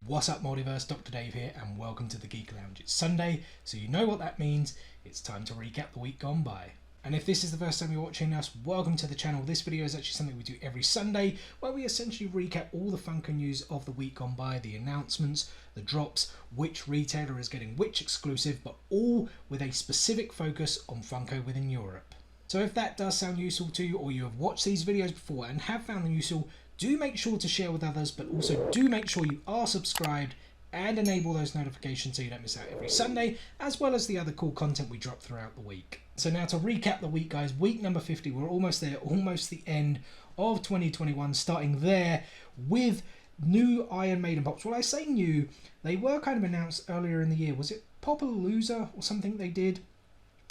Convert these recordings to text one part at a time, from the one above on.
What's up, Multiverse? Dr. Dave here, and welcome to the Geek Lounge. It's Sunday, so you know what that means. It's time to recap the week gone by. And if this is the first time you're watching us, welcome to the channel. This video is actually something we do every Sunday, where we essentially recap all the Funko news of the week gone by, the announcements, the drops, which retailer is getting which exclusive, but all with a specific focus on Funko within Europe. So if that does sound useful to you, or you have watched these videos before and have found them useful, do make sure to share with others, but also do make sure you are subscribed and enable those notifications so you don't miss out every Sunday, as well as the other cool content we drop throughout the week. So now to recap the week, guys, week number 50, we're almost there, almost the end of 2021, starting there with new Iron Maiden pops. Well, I say new, they were kind of announced earlier in the year. Was it Popalooza or something they did?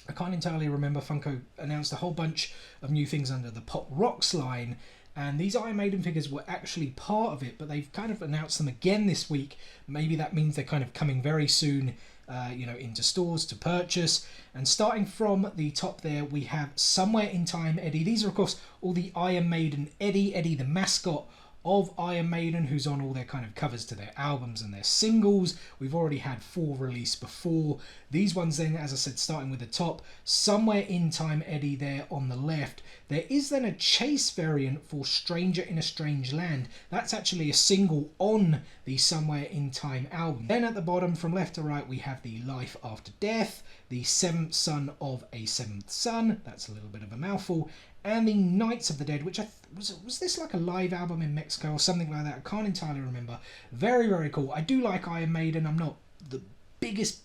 I can't entirely remember. Funko announced a whole bunch of new things under the Pop Rocks line, and these Iron Maiden figures were actually part of it, but they've kind of announced them again this week. Maybe that means they're kind of coming very soon, into stores to purchase. And starting from the top there, we have Somewhere in Time Eddie. These are, of course, all the Iron Maiden Eddie, the mascot of Iron Maiden, who's on all their kind of covers to their albums and their singles. We've already had 4 released before. These ones then, as I said, starting with the top, Somewhere in Time Eddie there on the left. There is then a chase variant for Stranger in a Strange Land. That's actually a single on the Somewhere in Time album. Then at the bottom, from left to right, we have the Life After Death, the Seventh Son of a Seventh Son. That's a little bit of a mouthful. And the Knights of the Dead, which was this like a live album in Mexico or something like that? I can't entirely remember. Very, very cool. I do like Iron Maiden. I'm not the biggest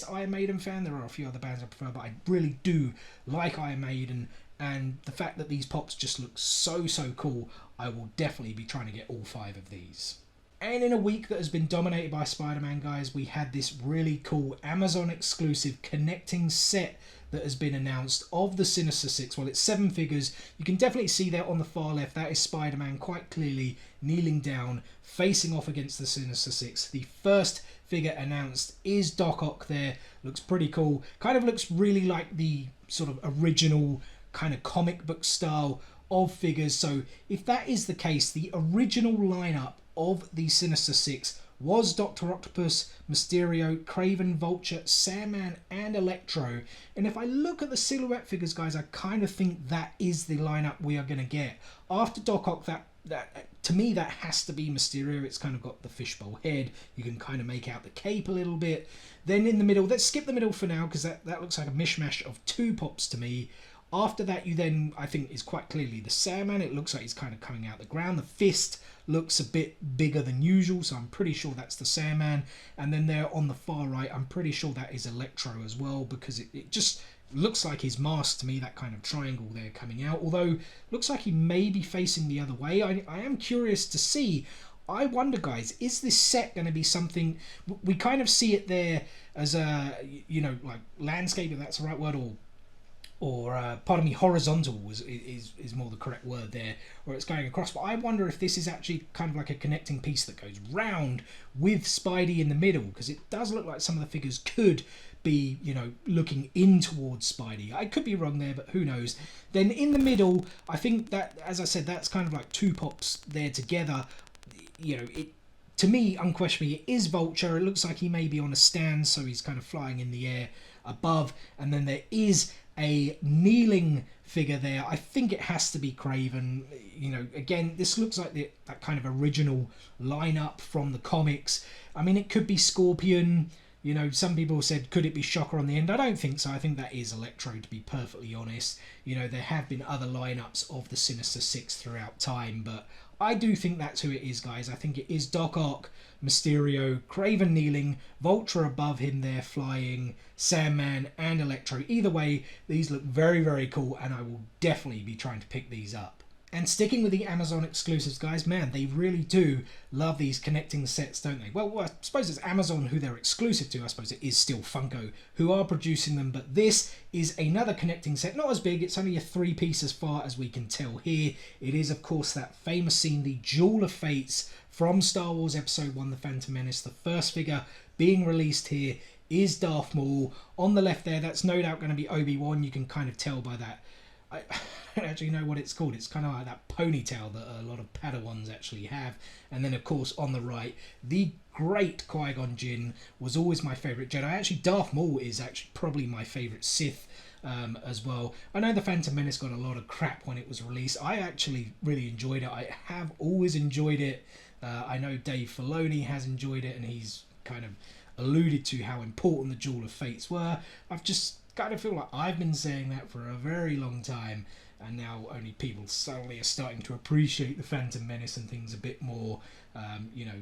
Iron Maiden fan. There are a few other bands I prefer, but I really do like Iron Maiden. And the fact that these pops just look so cool, I will definitely be trying to get all 5 of these. And in a week that has been dominated by Spider-Man, guys, we had this really cool Amazon exclusive connecting set that has been announced of the Sinister Six. Well, it's 7 figures. You can definitely see there on the far left, that is Spider-Man quite clearly kneeling down, facing off against the Sinister Six. The first figure announced is Doc Ock there. Looks pretty cool. Kind of looks really like the sort of original kind of comic book style of figures. So if that is the case, the original lineup of the Sinister Six was Dr. Octopus, Mysterio, Kraven, Vulture, Sandman, and Electro. And if I look at the silhouette figures, guys, I kind of think that is the lineup we are going to get. After Doc Ock, that to me, that has to be Mysterio. It's kind of got the fishbowl head. You can kind of make out the cape a little bit. Then in the middle, let's skip the middle for now, because that looks like a mishmash of 2 pops to me. After that, you then, I think, is quite clearly the Sandman. It looks like he's kind of coming out the ground. The fist looks a bit bigger than usual, so I'm pretty sure that's the Sandman. And then there on the far right, I'm pretty sure that is Electro as well, because it just looks like his mask to me, that kind of triangle there coming out. Although, looks like he may be facing the other way. I am curious to see. I wonder, guys, is this set going to be something... We kind of see it there as a, like landscape, if that's the right word, or pardon me, horizontal is more the correct word there, where it's going across. But I wonder if this is actually kind of like a connecting piece that goes round with Spidey in the middle, because it does look like some of the figures could be, looking in towards Spidey. I could be wrong there, but who knows. Then in the middle, I think that, as I said, that's kind of like 2 pops there together. To me, unquestionably, it is Vulture. It looks like he may be on a stand, so he's kind of flying in the air above. And then there is a kneeling figure there. I think it has to be Kraven. Again, this looks like that kind of original lineup from the comics. I mean, it could be Scorpion. Some people said, could it be Shocker on the end? I don't think so. I think that is Electro, to be perfectly honest. There have been other lineups of the Sinister Six throughout time, but I do think that's who it is, guys. I think it is Doc Ock, Mysterio, Kraven kneeling, Vulture above him there flying, Sandman, and Electro. Either way, these look very, very cool, and I will definitely be trying to pick these up. And sticking with the Amazon exclusives, guys, man, they really do love these connecting sets, don't they? Well, I suppose it's Amazon who they're exclusive to. I suppose it is still Funko who are producing them, but this is another connecting set. Not as big, it's only a 3-piece as far as we can tell here. It is, of course, that famous scene, the Duel of Fates from Star Wars Episode 1, The Phantom Menace. The first figure being released here is Darth Maul. On the left there, that's no doubt going to be Obi-Wan. You can kind of tell by that. I don't actually know what it's called. It's kind of like that ponytail that a lot of Padawans actually have. And then, of course, on the right, the great Qui-Gon Jinn was always my favourite Jedi. Actually, Darth Maul is actually probably my favourite Sith as well. I know The Phantom Menace got a lot of crap when it was released. I actually really enjoyed it. I have always enjoyed it. I know Dave Filoni has enjoyed it, and he's kind of alluded to how important the Duel of Fates were. I've just kind of feel like I've been saying that for a very long time, and now only people suddenly are starting to appreciate the Phantom Menace and things a bit more,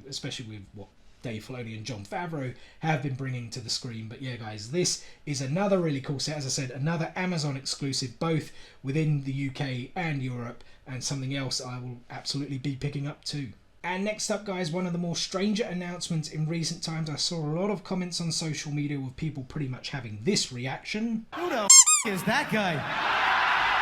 especially with what Dave Filoni and Jon Favreau have been bringing to the screen. But yeah, guys, this is another really cool set. As I said, another Amazon exclusive, both within the UK and Europe, and something else I will absolutely be picking up too. And next up, guys, one of the more stranger announcements in recent times. I saw a lot of comments on social media with people pretty much having this reaction. Who the is that guy?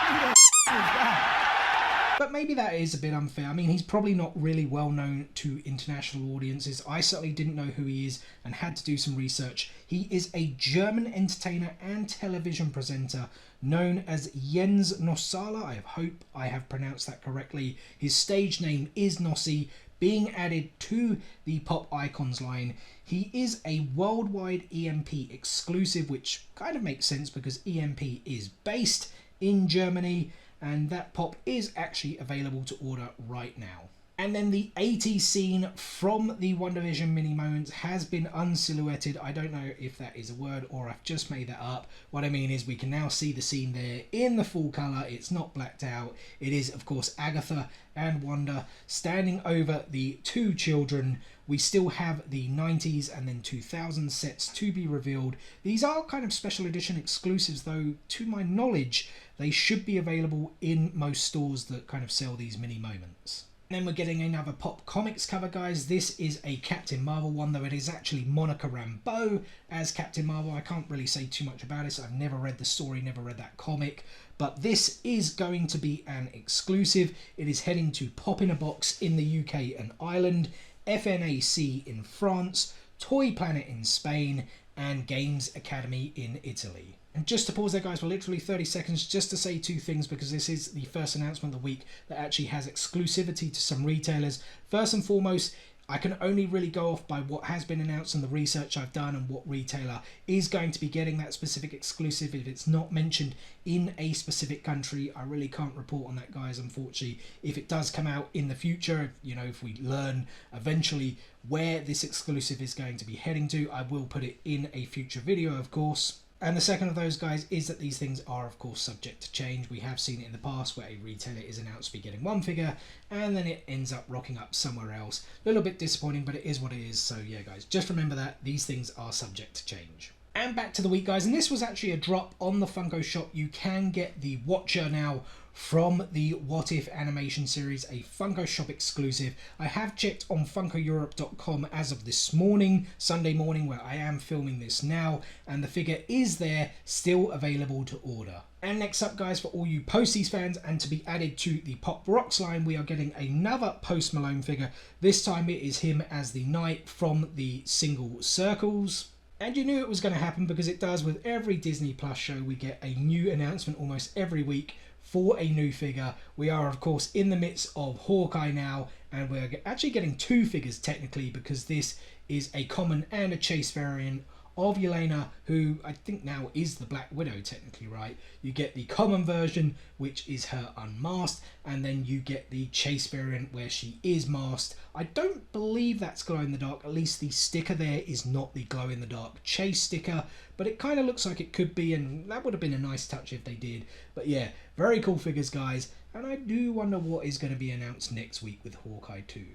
Who the is that? But maybe that is a bit unfair. I mean, he's probably not really well known to international audiences. I certainly didn't know who he is and had to do some research. He is a German entertainer and television presenter known as Jens Nossala. I hope I have pronounced that correctly. His stage name is Nossi, being added to the Pop Icons line. He is a worldwide EMP exclusive, which kind of makes sense because EMP is based in Germany, and that pop is actually available to order right now. And then the 80s scene from the WandaVision mini moments has been unsilhouetted. I don't know if that is a word or I've just made that up. What I mean is we can now see the scene there in the full colour. It's not blacked out. It is, of course, Agatha and Wanda standing over the two children. We still have the 90s and then 2000 sets to be revealed. These are kind of special edition exclusives, though, to my knowledge, they should be available in most stores that kind of sell these mini moments. And then we're getting another Pop Comics cover, guys. This is a Captain Marvel one, though it is actually Monica Rambeau as Captain Marvel. I can't really say too much about it. I've never read the story, never read that comic. But this is going to be an exclusive. It is heading to Pop in a Box in the UK and Ireland, FNAC in France, Toy Planet in Spain, and Games Academy in Italy. And just to pause there, guys, for literally 30 seconds, just to say two things, because this is the first announcement of the week that actually has exclusivity to some retailers. First and foremost, I can only really go off by what has been announced and the research I've done and what retailer is going to be getting that specific exclusive. If it's not mentioned in a specific country, I really can't report on that, guys, unfortunately. If it does come out in the future, if we learn eventually where this exclusive is going to be heading to, I will put it in a future video, of course. And the second of those, guys, is that these things are, of course, subject to change. We have seen it in the past where a retailer is announced to be getting one figure and then it ends up rocking up somewhere else. A little bit disappointing, but it is what it is. So, yeah, guys, just remember that these things are subject to change. And back to the week, guys, and this was actually a drop on the Funko Shop. You can get the Watcher now from the What If animation series, a Funko Shop exclusive. I have checked on FunkoEurope.com as of this morning, Sunday morning, where I am filming this now, and the figure is there, still available to order. And next up, guys, for all you Posties fans, and to be added to the Pop Rocks line, we are getting another Post Malone figure. This time it is him as the Knight from the single Circles. And you knew it was going to happen because it does with every Disney Plus show. We get a new announcement almost every week for a new figure. We are, of course, in the midst of Hawkeye now, and we're actually getting two figures technically, because this is a common and a chase variant of Yelena, who I think now is the Black Widow technically, right? You get the common version, which is her unmasked, and then you get the chase variant where she is masked. I don't believe that's glow in the dark, at least the sticker there is not the glow in the dark chase sticker, but it kind of looks like it could be, and that would have been a nice touch if they did. But yeah, very cool figures, guys, and I do wonder what is going to be announced next week with Hawkeye 2.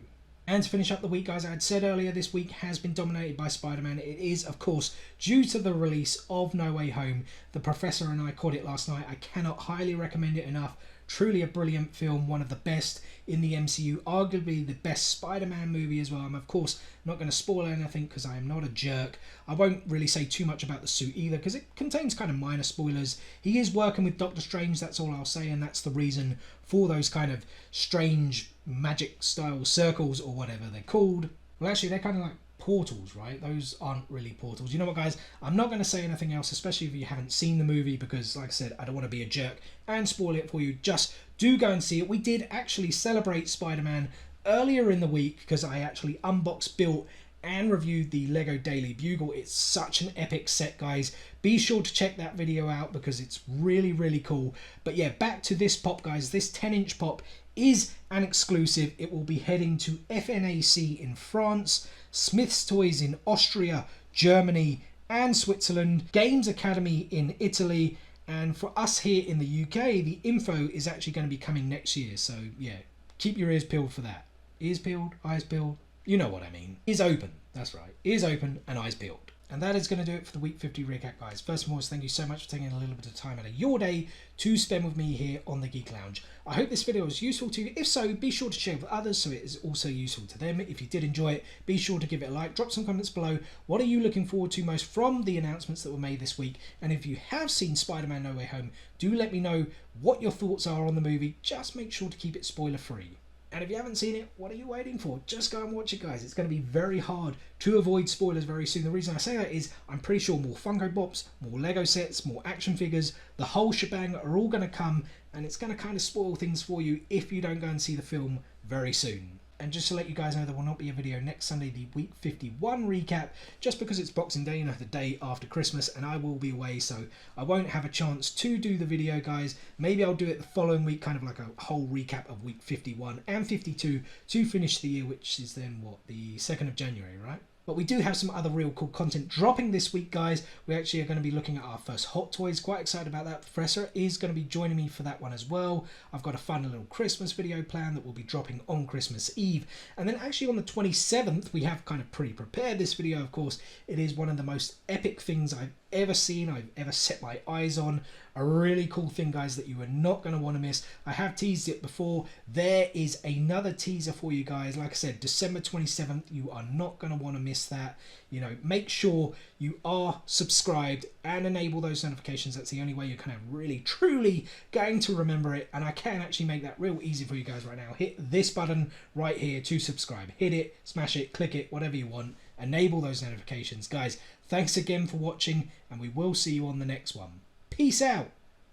And to finish up the week, guys, I had said earlier, this week has been dominated by Spider-Man. It is, of course, due to the release of No Way Home. The Professor and I caught it last night. I cannot highly recommend it enough. Truly a brilliant film, one of the best in the MCU, arguably the best Spider-Man movie as well. I'm, of course, not going to spoil anything because I am not a jerk. I won't really say too much about the suit either because it contains kind of minor spoilers. He is working with Doctor Strange, that's all I'll say, and that's the reason for those kind of strange magic style circles or whatever they're called. Well, actually, they're kind of like portals, right? Those aren't really portals. You know what, guys? I'm not going to say anything else, especially if you haven't seen the movie, because, like I said, I don't want to be a jerk and spoil it for you. Just do go and see it. We did actually celebrate Spider-Man earlier in the week because I actually unboxed, built, and reviewed the Lego Daily Bugle. It's such an epic set, guys. Be sure to check that video out because it's really, really cool. But yeah, back to this pop, guys. This 10-inch pop is an exclusive. It will be heading to FNAC in France, Smith's Toys in Austria, Germany and Switzerland, Games Academy in Italy, and for us here in the UK, the info is actually going to be coming next year. So yeah, keep your ears peeled for that. Ears peeled, eyes peeled, you know what I mean. Ears open, that's right. Ears open and eyes peeled. And that is going to do it for the Week 50 recap, guys. First and foremost, thank you so much for taking a little bit of time out of your day to spend with me here on the Geek Lounge. I hope this video was useful to you. If so, be sure to share it with others so it is also useful to them. If you did enjoy it, be sure to give it a like. Drop some comments below. What are you looking forward to most from the announcements that were made this week? And if you have seen Spider-Man No Way Home, do let me know what your thoughts are on the movie. Just make sure to keep it spoiler-free. And if you haven't seen it, what are you waiting for? Just go and watch it, guys. It's going to be very hard to avoid spoilers very soon. The reason I say that is I'm pretty sure more Funko Pops, more Lego sets, more action figures, the whole shebang are all going to come, and it's going to kind of spoil things for you if you don't go and see the film very soon. And just to let you guys know, there will not be a video next Sunday, the Week 51 recap, just because it's Boxing Day, you know, the day after Christmas, and I will be away, so I won't have a chance to do the video, guys. Maybe I'll do it the following week, kind of like a whole recap of Week 51 and 52 to finish the year, which is then, what, the 2nd of January, right? But we do have some other real cool content dropping this week, guys. We actually are going to be looking at our first Hot Toys. Quite excited about that. Professor is going to be joining me for that one as well. I've got a fun little Christmas video plan that will be dropping on Christmas Eve. And then actually on the 27th, we have kind of pre-prepared this video, of course. It is one of the most epic things I've ever seen, I've ever set my eyes on. A really cool thing, guys, that you are not going to want to miss. I have teased it before. There is another teaser for you guys. Like I said, December 27th, you are not going to want to miss that. You know, make sure you are subscribed and enable those notifications. That's the only way you're kind of really, truly going to remember it. And I can actually make that real easy for you guys right now. Hit this button right here to subscribe. Hit it, smash it, click it, whatever you want. Enable those notifications. Guys, thanks again for watching, and we will see you on the next one. Peace out,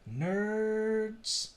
nerds.